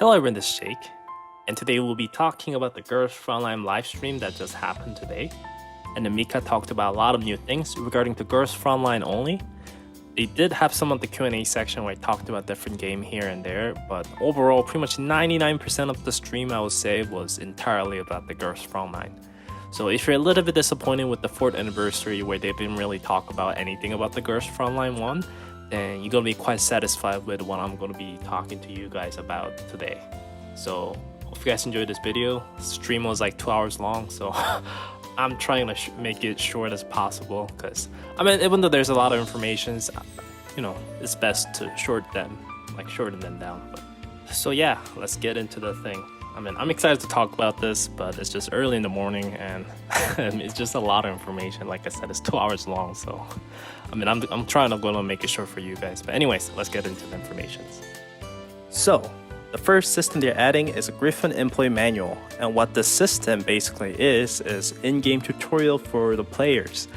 Hello everyone, this is Jake, and today we'll be talking about the Girls Frontline livestream that just happened today. And Mika talked about a lot of new things regarding the Girls Frontline only. They did have some of the Q&A section where I talked about different game here and there, but overall pretty much 99% of the stream I would say was entirely about the Girls Frontline. So if you're a little bit disappointed with the 4th anniversary where they didn't really talk about anything about the Girls Frontline 1, then you're gonna be quite satisfied with what I'm gonna be talking to you guys about today. So hope you guys enjoyed this video. The stream was like 2 hours long, so I'm trying to make it short as possible because I mean, even though there's a lot of information, you know, it's best to shorten them down. But, so yeah, let's get into the thing. I mean, I'm excited to talk about this, but it's just early in the morning and it's just a lot of information. Like I said, it's 2 hours long, so I mean, I'm trying to go and make it short for you guys. But anyways, let's get into the information. So the first system they're adding is a Griffin employee manual, and what the system basically is in-game tutorial for the players.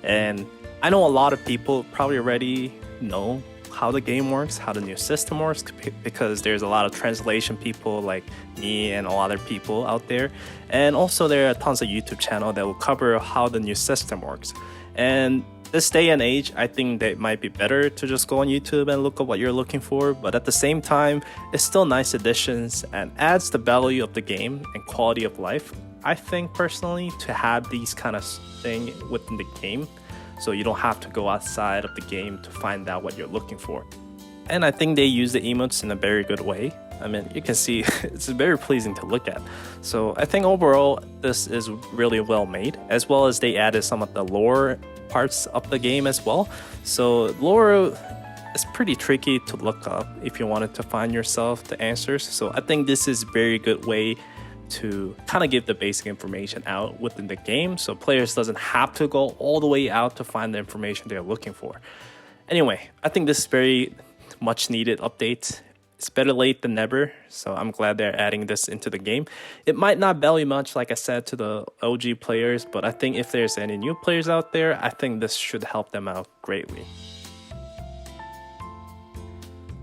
And I know a lot of people probably already know how the game works, how the new system works, because there's a lot of translation people like me and all other people out there. And also there are tons of YouTube channels that will cover how the new system works. And this day and age, I think that it might be better to just go on YouTube and look at what you're looking for, but at the same time, it's still nice additions and adds the value of the game and quality of life. I think personally to have these kind of thing within the game, so you don't have to go outside of the game to find out what you're looking for. And I think they use the emotes in a very good way. I mean, you can see it's very pleasing to look at. So I think overall, this is really well made, as well as they added some of the lore parts of the game as well. So lore is pretty tricky to look up if you wanted to find yourself the answers. So I think this is a very good way to kind of give the basic information out within the game, so players doesn't have to go all the way out to find the information they're looking for. Anyway, I think this is very much needed update. It's better late than never, so I'm glad they're adding this into the game. It might not value much, like I said, to the OG players, but I think if there's any new players out there, I think this should help them out greatly.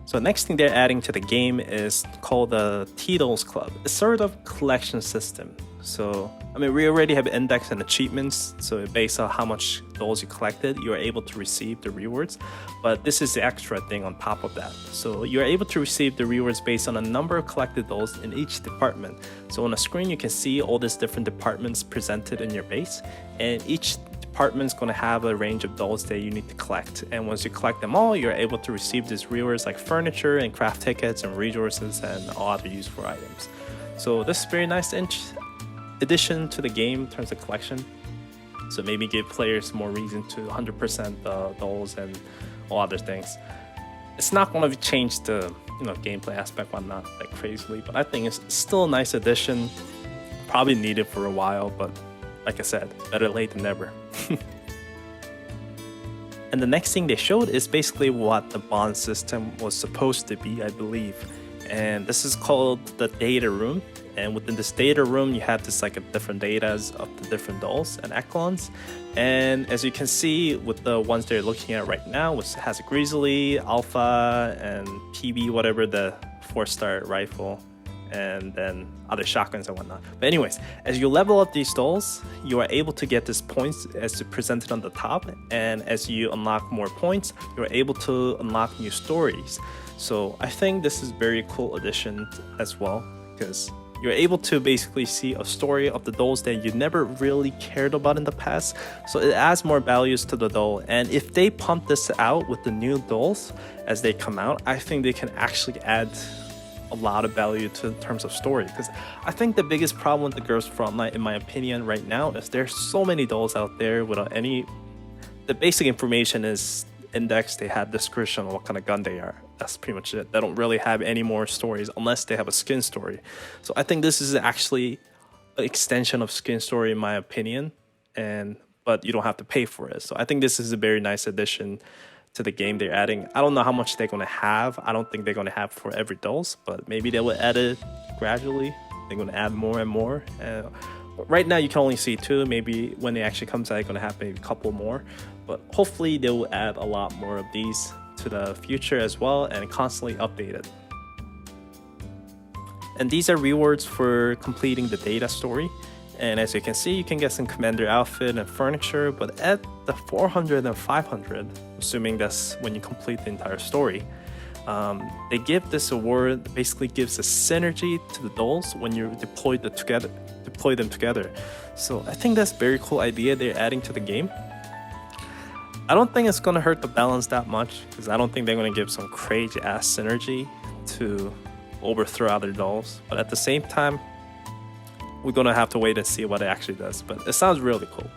So next thing they're adding to the game is called the T-Dolls Club. It's sort of collection system. So, I mean, we already have index and achievements. So based on how much dolls you collected, you are able to receive the rewards. But this is the extra thing on top of that. So you're able to receive the rewards based on a number of collected dolls in each department. So on the screen, you can see all these different departments presented in your base. And each department's going to have a range of dolls that you need to collect, and once you collect them all, you're able to receive these rewards like furniture and craft tickets and resources and all other useful items. So this is very nice addition to the game in terms of collection, so maybe give players more reason to 100% the dolls and all other things. It's not going to change the gameplay aspect one not that crazily, but I think it's still a nice addition, probably needed for a while, but like I said, better late than never. And the next thing they showed is basically what the bond system was supposed to be, I believe. And this is called the data room. And within this data room, you have this like different datas of the different dolls and echelons. And as you can see with the ones they're looking at right now, which has a Grizzly, Alpha, and PB, whatever the 4-star rifle, and then other shotguns and whatnot. But anyways, as you level up these dolls, you are able to get these points as presented on the top, and as you unlock more points, you're able to unlock new stories. So I think this is very cool addition as well, because you're able to basically see a story of the dolls that you never really cared about in the past. So it adds more values to the doll, and if they pump this out with the new dolls as they come out, I think they can actually add a lot of value in terms of story, because I think the biggest problem with the Girls Frontline, in my opinion, right now is there's so many dolls out there without any. The basic information is index, they have description on what kind of gun they are. That's pretty much it. They don't really have any more stories unless they have a skin story. So I think this is actually an extension of skin story in my opinion, but you don't have to pay for it. So I think this is a very nice addition to the game they're adding. I don't know how much they're going to have. I don't think they're going to have for every dolls, but maybe they will add it gradually. They're going to add more and more. Right now you can only see 2. Maybe when it actually comes out, they're going to have maybe a couple more, but hopefully they will add a lot more of these to the future as well and constantly update it. And these are rewards for completing the data story. And as you can see, you can get some commander outfit and furniture, but at the 400 and 500, assuming that's when you complete the entire story, they give this award, basically gives a synergy to the dolls when you deploy them together. So I think that's a very cool idea they're adding to the game. I don't think it's going to hurt the balance that much, because I don't think they're going to give some crazy ass synergy to overthrow other dolls. But at the same time, we're going to have to wait and see what it actually does. But it sounds really cool.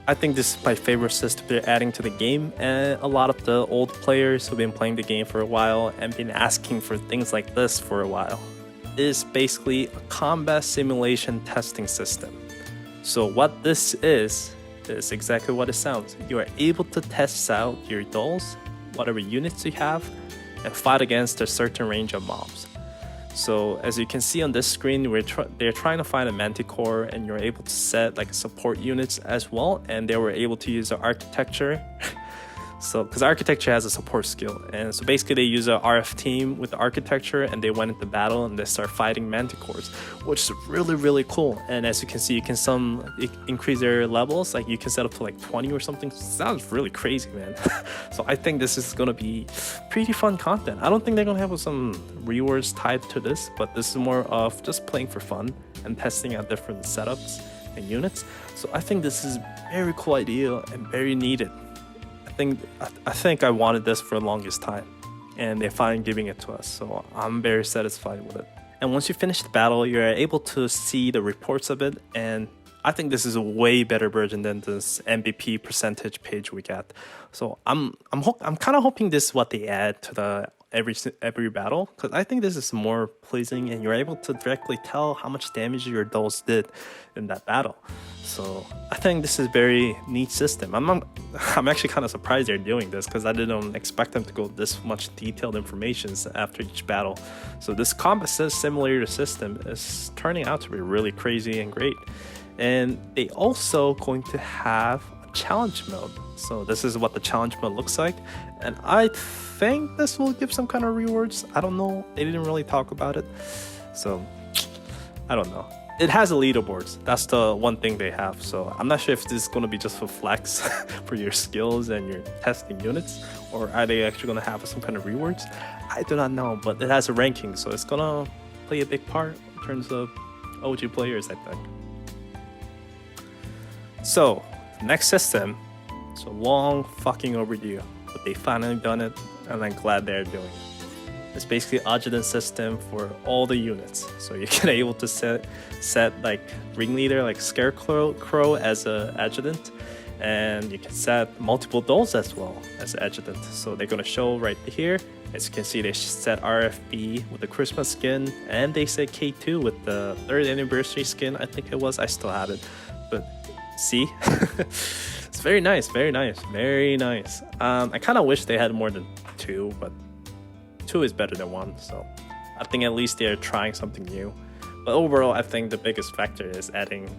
I think this is my favorite system they're adding to the game, and a lot of the old players who've been playing the game for a while and been asking for things like this for a while. It is basically a combat simulation testing system. So what this is exactly what it sounds. You are able to test out your dolls, whatever units you have, and fight against a certain range of mobs. So as you can see on this screen, they're trying to find a Manticore, and you're able to set like support units as well, and they were able to use the architecture. So because architecture has a support skill, and so basically they use a RF team with the architecture, and they went into battle and they start fighting Manticores, which is really cool. And as you can see, you can increase their levels, like you can set up to like 20 or something. Sounds really crazy, man. So I think this is gonna be pretty fun content. I don't think they're gonna have some rewards tied to this, but this is more of just playing for fun and testing out different setups and units. So I think this is a very cool idea and very needed. I think I wanted this for the longest time, and they're finally giving it to us, so I'm very satisfied with it. And once you finish the battle, you're able to see the reports of it, and I think this is a way better version than this MVP percentage page we got. So I'm kind of hoping this is what they add to the every battle, because I think this is more pleasing, and you're able to directly tell how much damage your dolls did in that battle. So I think this is a very neat system. I'm actually kind of surprised they're doing this, because I didn't expect them to go this much detailed information after each battle. So this combat simulator system is turning out to be really crazy and great. And they also going to have a challenge mode. So this is what the challenge mode looks like, and I think this will give some kind of rewards. I don't know, they didn't really talk about it, so I don't know. It has a leaderboards, that's the one thing they have, so I'm not sure if this is going to be just for flex for your skills and your testing units, or are they actually going to have some kind of rewards. I do not know, but it has a ranking, so it's going to play a big part in terms of OG players, I think. So next system, so long fucking overdue, but they finally done it, and I'm glad they're doing it. It's basically Adjutant system for all the units. So you can able to set like ringleader, like Scarecrow as a Adjutant, and you can set multiple dolls as well as Adjutant. So they're gonna show right here. As you can see, they set RFB with the Christmas skin, and they said K2 with the 3rd anniversary skin. I think it was. I still have it, but see. It's very nice. I kind of wish they had more than 2, but 2 is better than 1, so I think at least they're trying something new. But overall, I think the biggest factor is adding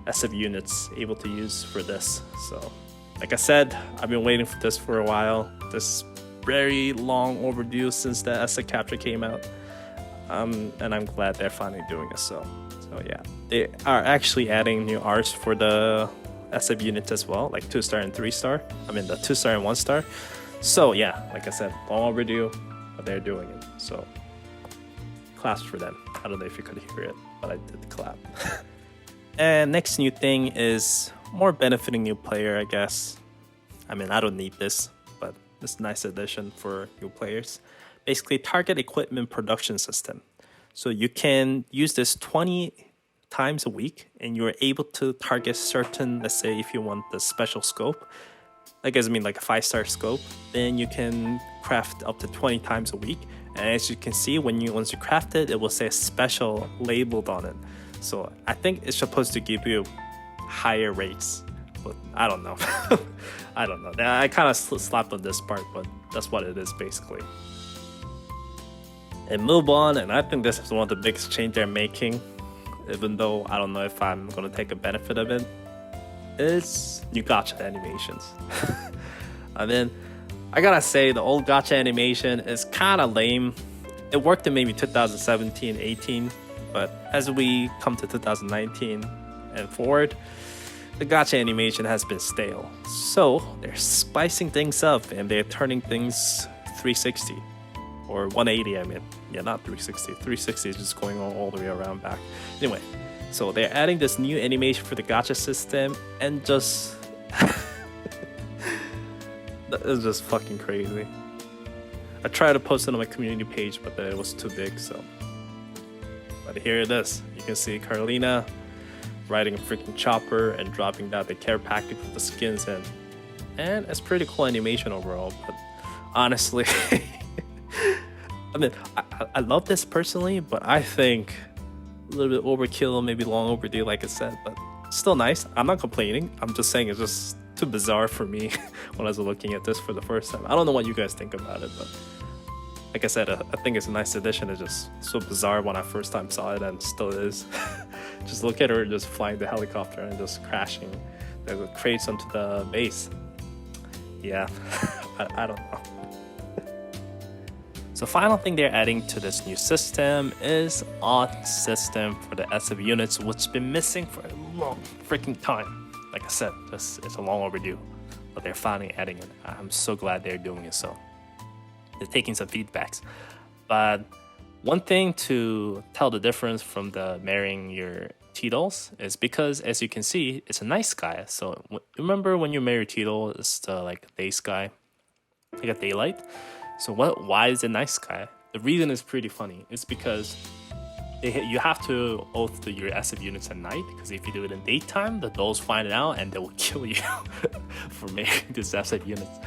SF units able to use for this. So like I said, I've been waiting for this for a while. This very long overdue since the SF capture came out, and I'm glad they're finally doing it. So yeah, they are actually adding new arts for the SF units as well, like 2-star and 3-star. I mean the 2-star and 1-star. So yeah, like I said, long overdue, but they're doing it. So claps for them. I don't know if you could hear it, but I did clap. And next new thing is more benefiting new player, I guess. I mean, I don't need this, but it's a nice addition for new players. Basically, target equipment production system. So you can use this 20 times a week, and you're able to target certain, let's say if you want the special scope, like a 5-star scope, then you can craft up to 20 times a week. And as you can see, once you craft it, it will say special labeled on it. So I think it's supposed to give you higher rates, but I don't know. I don't know. I kind of slapped on this part, but that's what it is basically. And move on, and I think this is one of the biggest change they're making, even though I don't know if I'm going to take a benefit of it, is new gacha animations. I mean, I gotta say, the old gacha animation is kind of lame. It worked in maybe 2017, 18, but as we come to 2019 and forward, the gacha animation has been stale. So they're spicing things up and they're turning things 360 or 180. I mean, yeah, not 360. 360 is just going all the way around back. Anyway, so they're adding this new animation for the gacha system and just it's just fucking crazy. I tried to post it on my community page, but it was too big. So, but here it is. You can see Carolina riding a freaking chopper and dropping down the care package with the skins in, and it's pretty cool animation overall. But honestly, I mean, I love this personally, but I think a little bit overkill, maybe long overdue, like I said, but still nice. I'm not complaining. I'm just saying it's just too bizarre for me when I was looking at this for the first time. I don't know what you guys think about it, but like I said, I think it's a nice addition. It's just so bizarre when I first time saw it, and still is. Just look at her just flying the helicopter and just crashing the crates onto the base. Yeah, I don't know. So final thing they're adding to this new system is odd system for the SF units, which has been missing for a long freaking time. Like I said, it's a long overdue, but they're finally adding it. I'm so glad they're doing it. So they're taking some feedbacks. But one thing to tell the difference from the marrying your T-dolls is because, as you can see, it's a night sky. So remember when you marry T-doll, it's the like day sky, like a daylight. So why is it night sky? The reason is pretty funny. It's because you have to oath to your SF units at night, because if you do it in daytime, the dolls find it out and they will kill you for making these SF units.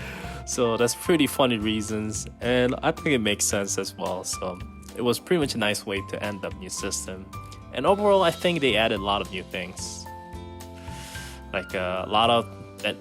So that's pretty funny reasons, and I think it makes sense as well. So it was pretty much a nice way to end up new system. And overall, I think they added a lot of new things, like a lot of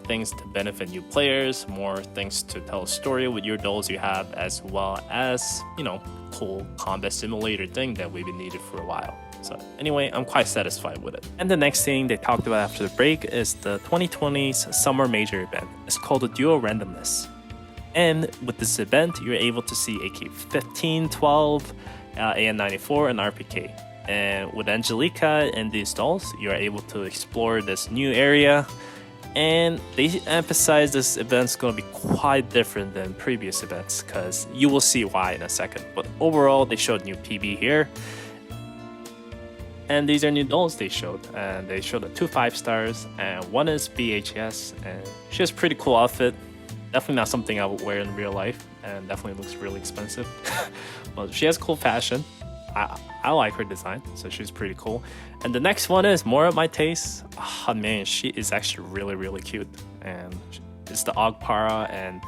things to benefit new players, more things to tell a story with your dolls you have, as well as, you know, cool combat simulator thing that we've been needed for a while. So anyway, I'm quite satisfied with it. And the next thing they talked about after the break is the 2020's summer major event. It's called the Duo Randomness. And with this event, you're able to see AK-15, 12, AN-94, and RPK. And with Angelica and these dolls, you're able to explore this new area. And they emphasize this event's going to be quite different than previous events, because you will see why in a second. But overall, they showed new PB here. And these are new dolls they showed. And they showed 2 5-stars, and one is VHS. And she has a pretty cool outfit. Definitely not something I would wear in real life, and definitely looks really expensive. But she has cool fashion. I like her design, so she's pretty cool. And the next one is more of my taste. Oh man, she is actually really cute, and it's the AUG Para. And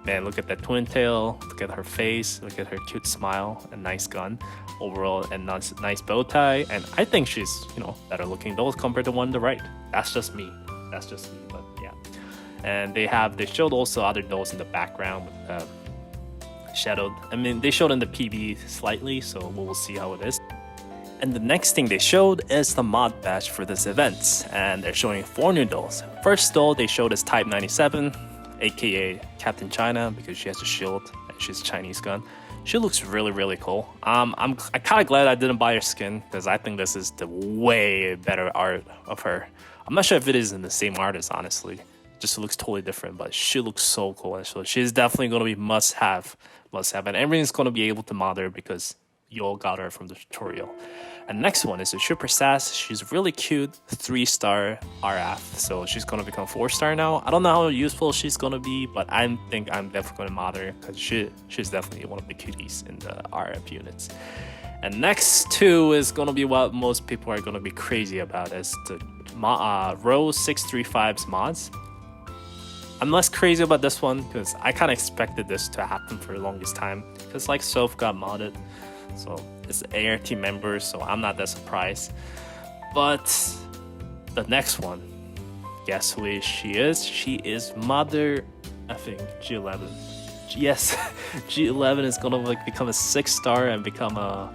man, look at that twin tail, look at her face, look at her cute smile, and nice gun overall, and nice bow tie. And I think she's, you know, better looking dolls compared to one on the right. That's just me, but yeah. And they showed also other dolls in the background with shadowed. I mean, they showed in the PB slightly, so we'll see how it is. And the next thing they showed is the mod badge for this event, and they're showing 4 new dolls. First doll they showed is Type 97, aka Captain China, because she has a shield and she's a Chinese gun. She looks really cool. I'm kind of glad I didn't buy her skin, because I think this is the way better art of her. I'm not sure if it is in the same artist, honestly. Just looks totally different, but she looks so cool, and so she's definitely going to be must have, and everyone's going to be able to mod her because you all got her from the tutorial. And next one is a Super SASS. She's really cute, 3-star RF, so she's going to become 4-star now. I don't know how useful she's going to be, but I think I'm definitely going to mod her, because she's definitely one of the cuties in the RF units. And next two is going to be what most people are going to be crazy about, is the Row 635's mods. I'm less crazy about this one, because I kind of expected this to happen for the longest time, because like Soph got modded, so it's ART members, so I'm not that surprised. But the next one, guess who she is? She is Mother effing G11. Yes, G11 is gonna like become a 6-star and become a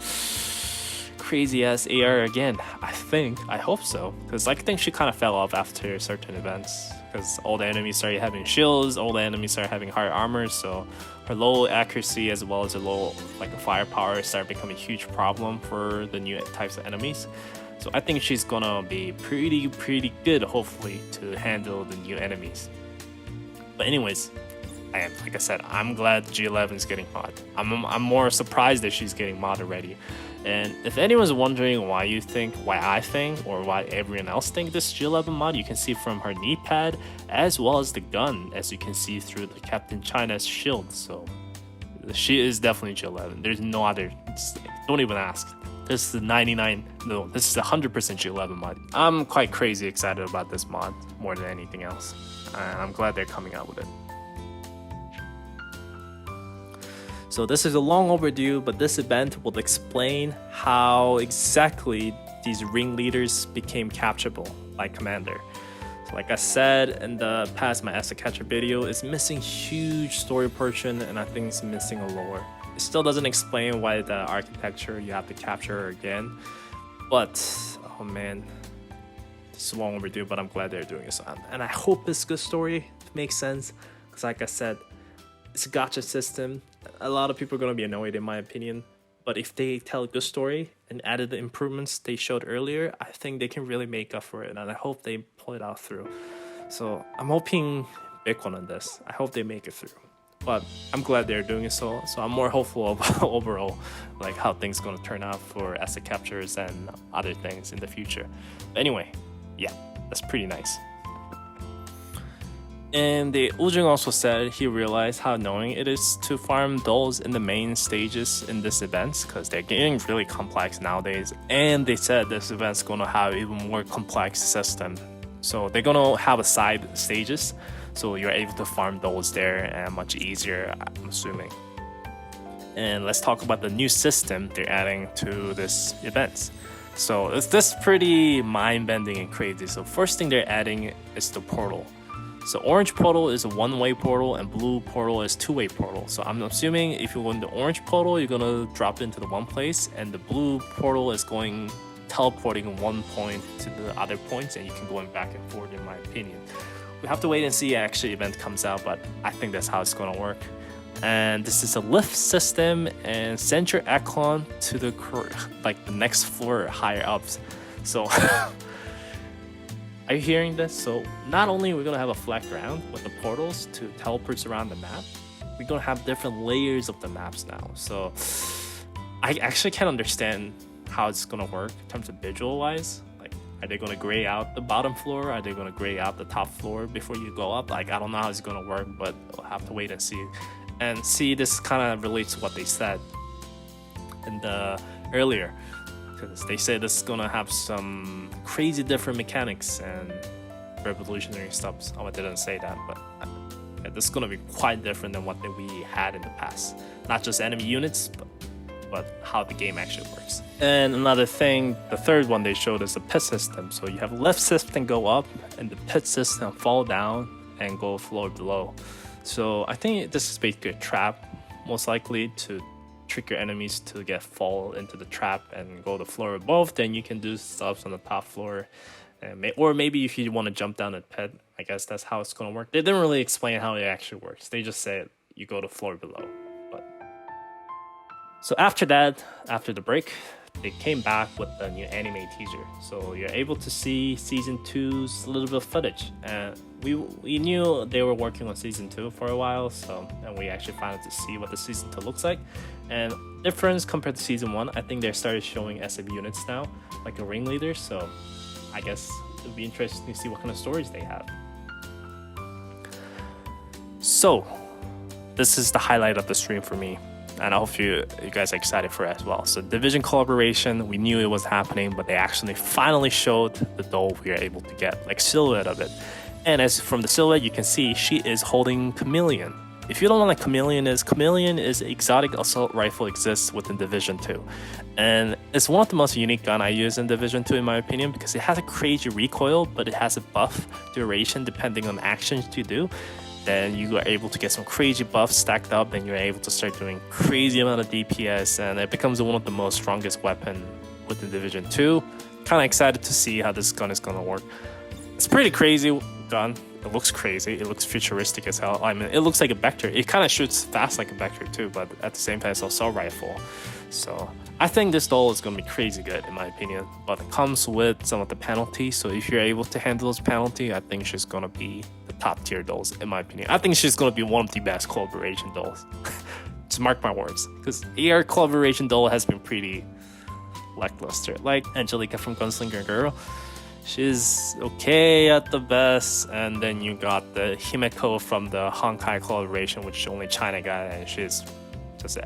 crazy ass AR again. I hope so, because I think she kind of fell off after certain events. because all the enemies started having shields, all the enemies started having higher armor, so her low accuracy as well as her low firepower started becoming a huge problem for the new types of enemies. So I think she's gonna be pretty good, hopefully, to handle the new enemies. But anyways, like I said, I'm glad G11 is getting mod. I'm more surprised that she's getting mod already. And if anyone's wondering why I think, or why everyone else think this G11 mod, you can see from her knee pad as well as the gun, as you can see through the Captain China's shield. So she is definitely G11. There's no other. Don't even ask. This is 100% G11 mod. I'm quite crazy excited about this mod more than anything else. I'm glad they're coming out with it. So this is a long overdue, but this event will explain how exactly these ringleaders became capturable by Commander. So like I said in the past, my Asset Catcher video is missing huge story portion, and I think it's missing a lore. It still doesn't explain why the architecture you have to capture her again, but oh man, this is long overdue, but I'm glad they're doing this. And I hope it's a good story, it makes sense, because like I said, it's a gacha system. A lot of people are going to be annoyed in my opinion, but if they tell a good story and added the improvements they showed earlier, I think they can really make up for it, and I hope they pull it out through. So I'm hoping big one on this. I hope they make it through, but I'm glad they're doing it. So I'm more hopeful about overall like how things going to turn out for asset captures and other things in the future. But anyway, yeah, that's pretty nice. And the Ujung also said he realized how annoying it is to farm dolls in the main stages in this event, because they're getting really complex nowadays, and they said this event's gonna have even more complex system. So they're gonna have a side stages, so you're able to farm dolls there and much easier, I'm assuming. And let's talk about the new system they're adding to this event. So it's this pretty mind-bending and crazy. So first thing they're adding is the portal. So orange portal is a one-way portal and blue portal is two-way portal. So I'm assuming if you go in the orange portal, you're gonna drop into the one place, and the blue portal is teleporting one point to the other points, and you can go back and forth in my opinion. We have to wait and see actually event comes out, but I think that's how it's gonna work. And this is a lift system, and send your echelon to the next floor higher ups. So are you hearing this? So not only are we gonna have a flat ground with the portals to teleport around the map, we're gonna have different layers of the maps now. So I actually can't understand how it's gonna work in terms of visual wise. Like, are they gonna gray out the bottom floor? Are they gonna gray out the top floor before you go up? Like, I don't know how it's gonna work, but we'll have to wait and see. And see, this kind of relates to what they said in the earlier. They say this is gonna have some crazy different mechanics and revolutionary stuff. Oh, I didn't say that, but yeah, this is gonna be quite different than what we had in the past. Not just enemy units, but how the game actually works. And another thing, the third one they showed is the pit system. So you have lift system go up, and the pit system fall down and go floor below. So I think this is basically a trap, most likely to trick your enemies to fall into the trap and go to the floor above. Then you can do stuff on the top floor, and or maybe if you want to jump down the pit, I guess that's how it's going to work. They didn't really explain how it actually works. They just said you go to floor below. But so after that, after the break, they came back with the new anime teaser. So you're able to see season 2's little bit of footage. And we knew they were working on season 2 for a while, and we actually found to see what the season 2 looks like. And difference compared to season 1, I think they started showing SF units now, like a ringleader. So I guess it'll be interesting to see what kind of stories they have. So this is the highlight of the stream for me, and I hope you guys are excited for it as well. So Division collaboration, we knew it was happening, but they actually finally showed the doll we are able to get, like silhouette of it. And as from the silhouette, you can see she is holding Chameleon. If you don't know what Chameleon is exotic assault rifle exists within Division 2. And it's one of the most unique gun I use in Division 2 in my opinion, because it has a crazy recoil, but it has a buff duration depending on the actions you do. Then you are able to get some crazy buffs stacked up, and you're able to start doing crazy amount of DPS, and it becomes one of the most strongest weapon within Division 2. Kind of excited to see how this gun is going to work. It's pretty crazy gun. It looks crazy. It looks futuristic as hell. I mean, it looks like a vector. It kind of shoots fast like a vector too, but at the same time, it's also a rifle. So I think this doll is going to be crazy good in my opinion, but it comes with some of the penalties. So if you're able to handle those penalties, I think she's going to be the top tier dolls in my opinion. I think she's going to be one of the best collaboration dolls. Just mark my words, because AR collaboration doll has been pretty lackluster. Like Angelica from Gunslinger Girl, she's okay at the best, and then you got the Himeko from the Honkai collaboration, which only China got, and she's just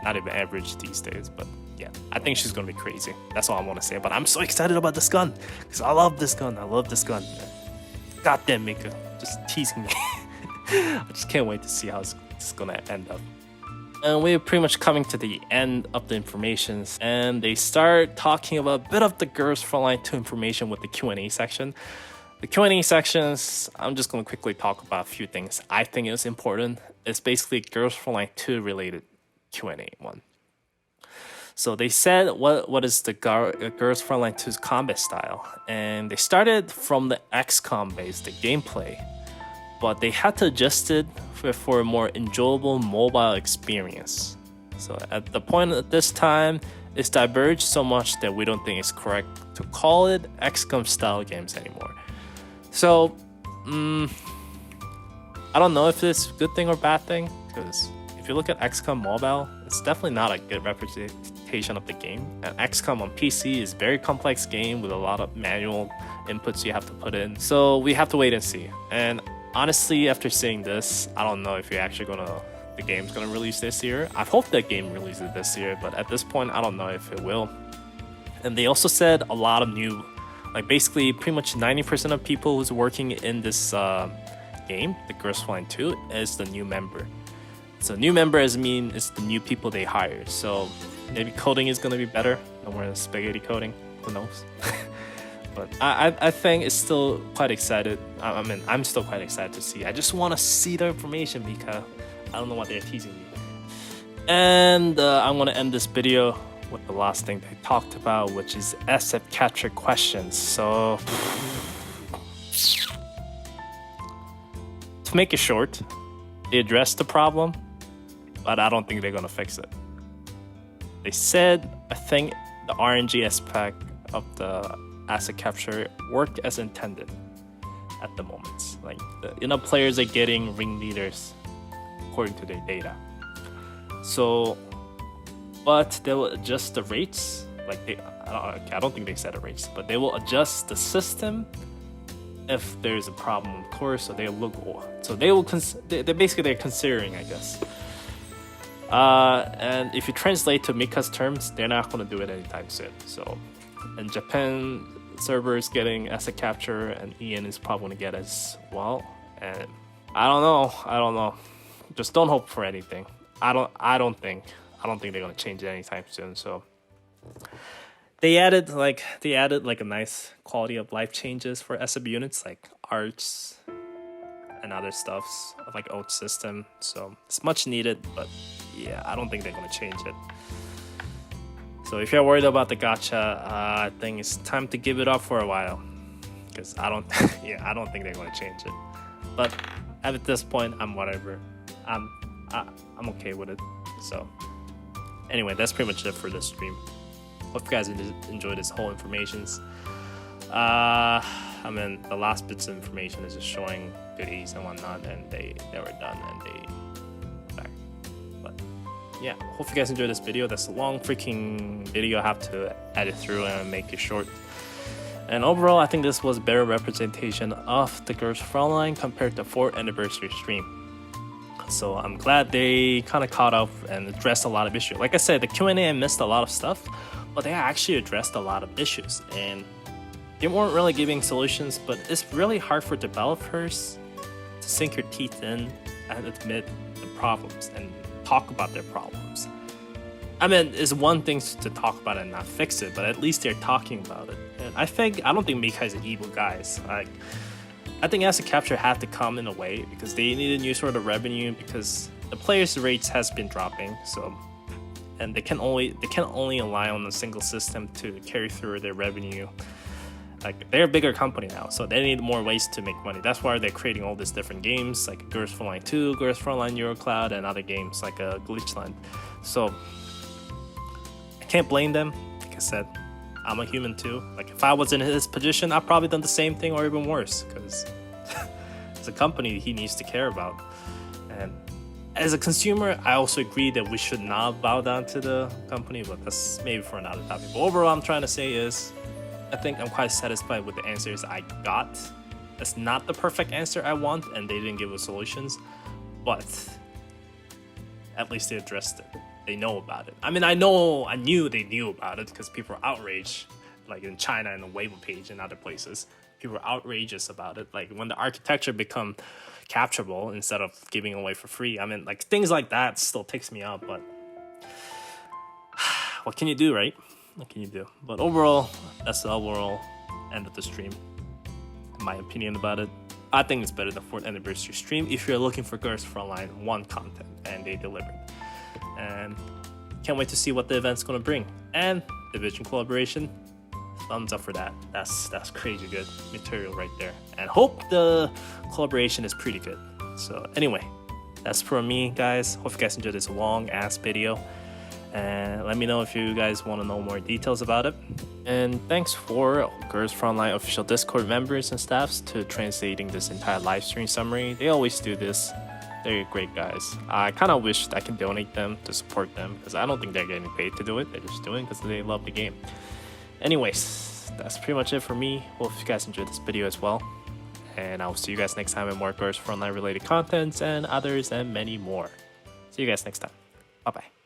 not even average these days. But yeah, I think she's gonna be crazy. That's all I want to say. But I'm so excited about this gun because I love this gun. I love this gun. Goddamn Mika, just teasing me. I just can't wait to see how it's gonna end up. And we're pretty much coming to the end of the information, and they start talking about a bit of the Girls Frontline 2 information with the Q&A section. The Q&A sections, I'm just going to quickly talk about a few things I think is important. It's basically Girls Frontline 2 related Q&A one. So they said what is the Girls Frontline 2's combat style, and they started from the XCOM based, the gameplay, but they had to adjust it for a more enjoyable mobile experience. So at the point at this time, it's diverged so much that we don't think it's correct to call it XCOM style games anymore. So I don't know if it's a good thing or bad thing, because if you look at XCOM mobile, it's definitely not a good representation of the game. And XCOM on PC is a very complex game with a lot of manual inputs you have to put in. So we have to wait and see. And honestly, after seeing this, I don't know if the game's gonna release this year. I hope the game releases this year, but at this point, I don't know if it will. And they also said a lot of new, like basically pretty much 90% of people who's working in this game, the Girls Frontline 2, is the new member. So new member is the new people they hire. So maybe coding is gonna be better. No more spaghetti coding. Who knows? But I think it's still quite excited. I mean, I'm still quite excited to see. I just want to see the information because I don't know what they're teasing me. And I'm going to end this video with the last thing they talked about, which is asset capture questions. So to make it short, they addressed the problem, but I don't think they're going to fix it. They said, I think the RNG aspect of the asset capture work as intended at the moment. Like players are getting ringleaders according to their data. So, but they will adjust the rates. Like I don't think they said the rates, but they will adjust the system if there's a problem, of course. So they look. So they will. They're considering, I guess. And if you translate to Mika's terms, they're not going to do it anytime soon. So. And Japan servers getting asset capture, and Ian is probably gonna get as well. And I don't know. Just don't hope for anything. I don't think they're gonna change it anytime soon. So they added like a nice quality of life changes for sub units like arts and other stuffs like old system. So it's much needed, but yeah, I don't think they're gonna change it. So if you're worried about the gacha, I think it's time to give it up for a while, because I don't think they're going to change it. But at this point, I'm whatever. I'm okay with it. So anyway, that's pretty much it for this stream. Hope you guys enjoyed this whole information. I mean, the last bits of information is just showing goodies and whatnot, and they were done and they back. But yeah, hope you guys enjoyed this video. That's a long freaking video. I have to edit through and make it short. And overall, I think this was a better representation of the Girls Frontline compared to 4th anniversary stream. So I'm glad they kind of caught up and addressed a lot of issues. Like I said, the Q&A, I missed a lot of stuff, but they actually addressed a lot of issues. And they weren't really giving solutions, but it's really hard for developers to sink your teeth in and admit the problems and talk about their problems. I mean, it's one thing to talk about it and not fix it, but at least they're talking about it. And I don't think Mika is an evil guy. Like, I think asset capture had to come in a way because they needed new sort of revenue because the players' rates has been dropping. So, and they can only rely on a single system to carry through their revenue. Like, they're a bigger company now, so they need more ways to make money. That's why they're creating all these different games, like Girls Frontline 2, Girls Frontline Eurocloud, and other games like Glitchland. So I can't blame them. Like I said, I'm a human too. Like, if I was in his position, I'd probably done the same thing or even worse, because it's a company he needs to care about. And as a consumer, I also agree that we should not bow down to the company, but that's maybe for another topic. But overall, I'm trying to say is, I think I'm quite satisfied with the answers I got. That's not the perfect answer I want, and they didn't give us solutions, but at least they addressed it. They know about it. I mean, I knew they knew about it because people are outraged, like in China and the Weibo page and other places. People are outrageous about it. Like, when the architecture become capturable instead of giving away for free. I mean, like, things like that still takes me out, but what can you do, right? What can you do? But overall, that's the overall end of the stream. In my opinion about it, I think it's better than 4th anniversary stream if you're looking for Girls Frontline 1 content, and they delivered. And can't wait to see what the event's gonna bring. And Division collaboration, thumbs up for that. That's crazy good material right there. And hope the collaboration is pretty good. So anyway, that's for me, guys. Hope you guys enjoyed this long ass video. And let me know if you guys want to know more details about it. And thanks for Girls Frontline official Discord members and staffs to translating this entire live stream summary. They always do this. They're great guys. I kind of wish I could donate them to support them, because I don't think they're getting paid to do it. They're just doing it because they love the game. Anyways, that's pretty much it for me. Hope you guys enjoyed this video as well. And I will see you guys next time with more Girls Frontline related contents and others and many more. See you guys next time. Bye bye.